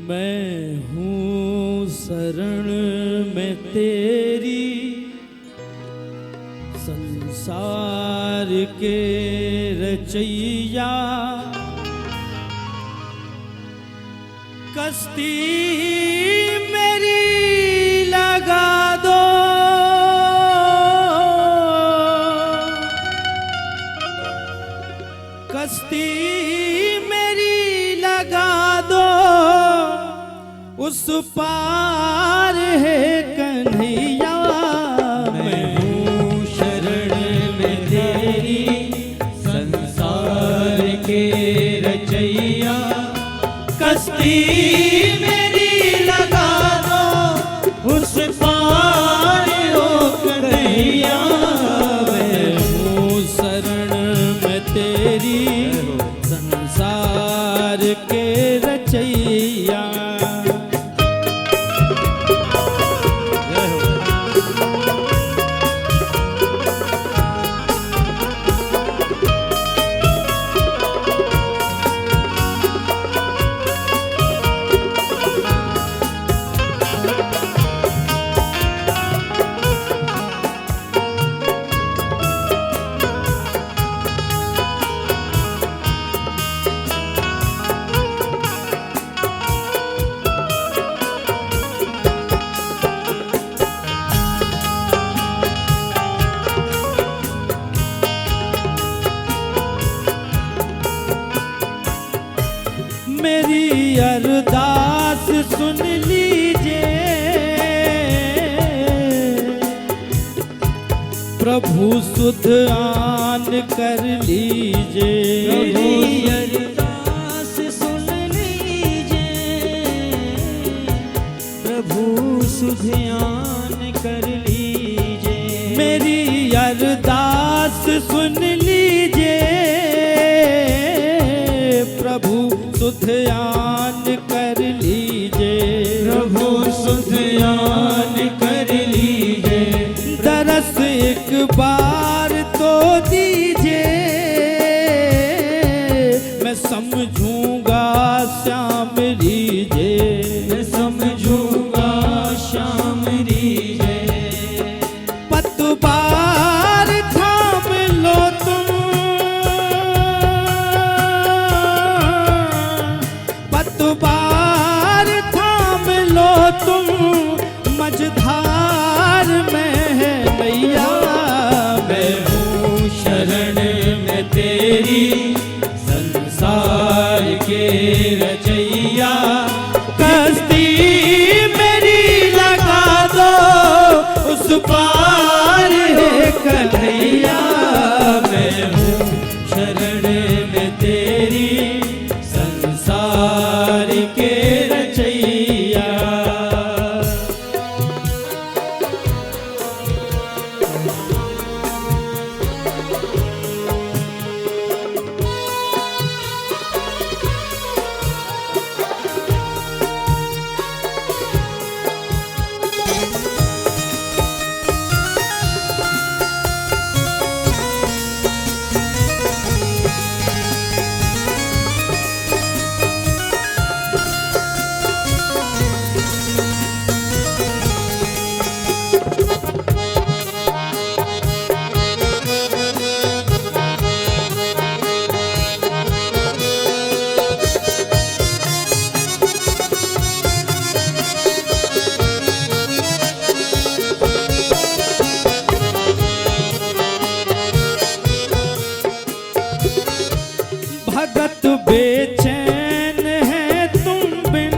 मैं हूँ शरण में तेरी, संसार के रचैया। कश्ती मेरी लगा दो, कश्ती मेरी लगा दो, उस पार है कन्हैया। मैं हूँ शरण में तेरी, संसार के रचैया। कश्ती मेरी लगा दो, उस पार हो कन्हैया। मैं हूँ शरण में तेरी, संसार के रचैया। मेरी अरदास सुन लीजिए, प्रभु सुध आन कर लीजिए। मेरी अरदास सुन लीजिए, प्रभु सुध आन कर लीजिए। मेरी अरदास सुन लीजिए, प्रभु सुध आन कर लीजिए। प्रभु सुध आन कर लीजिए। दरस एक बार तो दीजिए, मैं समझूंगा श्याम रीजे। मैं समझूंगा श्याम रीजे। पतवार थाम लो तुम, पतवार थाम लो तुम, मझधार में है नैया। मैं हूँ शरण में तेरी, संसार के रचैया। कश्ती मेरी लगा दो, उस पार है कन्हैया। मैं हूँ शरण में तेरी, संसार के रचैया। भगत बेचैन है तुम बिन,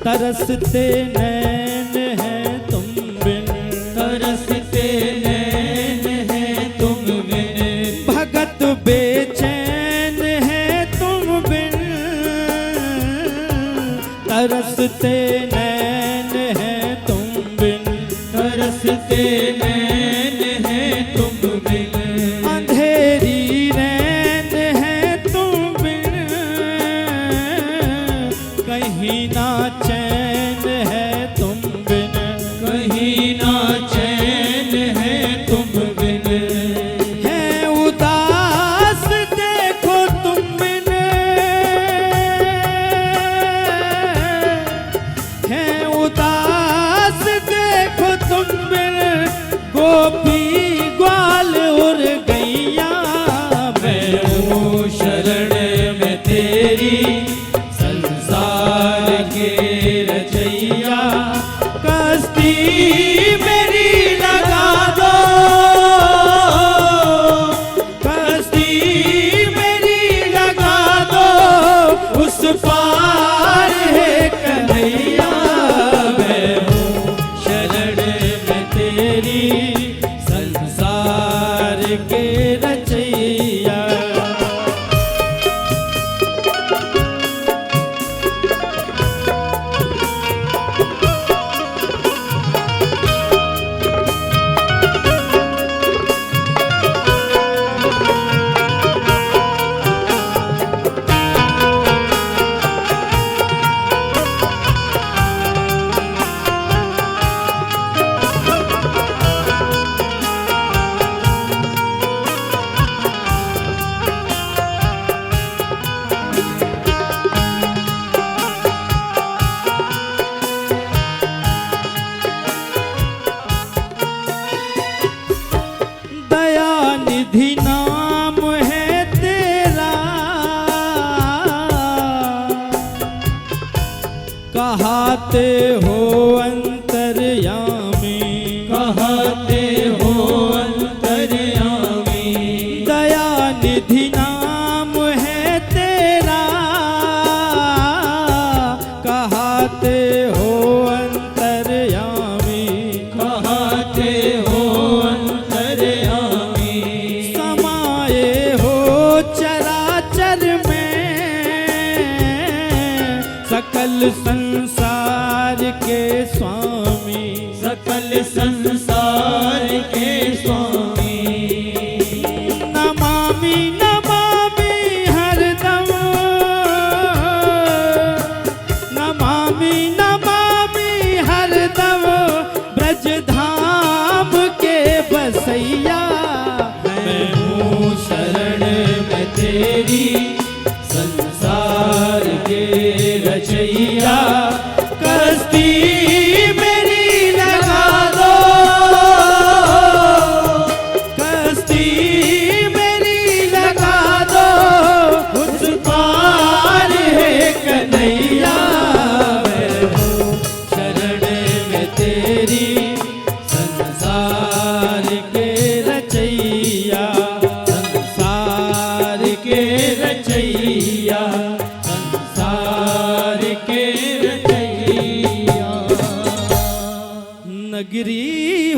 तरसते नैन है तुम बिन। तरसते नैन है तुम बिन। भगत बेचैन है तुम बिन, तरसते नैन है तुम बिन। तरसते नैन है तुम बिन। अंधेरी रैन है तुम बिन, कहीं ना चैन है तुम बिन। कहीं ना चैन है तुम बिन। है उदास देखो तुम बिन, के रचैया। दयानिधि नाम है तेरा, कहाते हो अंतर्यामी, कहते हो अंतर्यामी। दयानिधि नाम है तेरा, कहाते हो अंतर्यामी, कहते हो अंतर्यामी। समाये हो चराचर में, सकल संसार के स्वामी, सकल संसार के स्वामी। नमामि नमामि हरदम, नमामि नमामि हरदम, ब्रजधाम के बसैया। मैं हूँ शरण में तेरी, संसार के रचैया। कस्ती मेरी लगा दो, कस्ती मेरी लगा दो, उस पार है कन्हैया। मैं हूँ शरण में तेरी, संसार के रचैया, संसार के रचैया, संसार के रचैया। नगरी